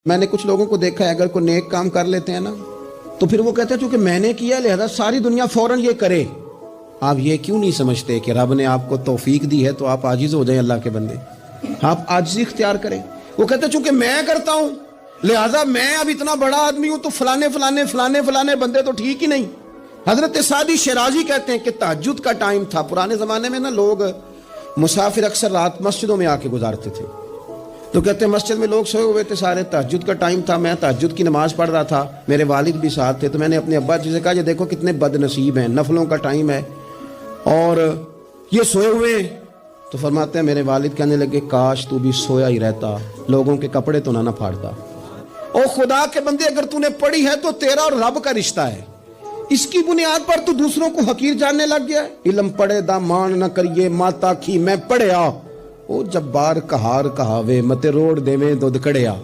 میں نے کچھ لوگوں کو دیکھا ہے اگر کوئی نیک کام کر لیتے ہیں نا تو پھر وہ کہتے ہیں چونکہ میں نے کیا لہذا ساری دنیا فوراً یہ کرے۔ آپ یہ کیوں نہیں سمجھتے کہ رب نے آپ کو توفیق دی ہے تو آپ عاجز ہو جائیں اللہ کے بندے، آپ عاجزی اختیار کریں۔ وہ کہتے ہیں چونکہ میں کرتا ہوں لہذا میں اب اتنا بڑا آدمی ہوں تو فلانے بندے تو ٹھیک ہی نہیں۔ حضرت سعدی شیرازی کہتے ہیں کہ تہجد کا ٹائم تھا، پرانے زمانے میں نا لوگ مسافر اکثر رات مسجدوں میں آ کے گزارتے تھے، تو کہتے ہیں مسجد میں لوگ سوئے ہوئے تھے سارے، تہجد کا ٹائم تھا، میں تہجد کی نماز پڑھ رہا تھا، میرے والد بھی ساتھ تھے، تو میں نے اپنے ابا جی سے کہا یہ دیکھو کتنے بد نصیب ہیں، نفلوں کا ٹائم ہے اور یہ سوئے ہوئے ہیں۔ تو فرماتے ہیں میرے والد کہنے لگے کاش تو بھی سویا ہی رہتا، لوگوں کے کپڑے تو نہ پھاڑتا۔ او خدا کے بندے اگر تو نے پڑھی ہے تو تیرا اور رب کا رشتہ ہے، اس کی بنیاد پر تو دوسروں کو حقیر جاننے لگ گیا ہے۔ علم پڑھے دا مان نہ کریے ماتا کی میں پڑھیا، او جبار کہار کہاوے متے روڑ دے میں دودھ کڑیا۔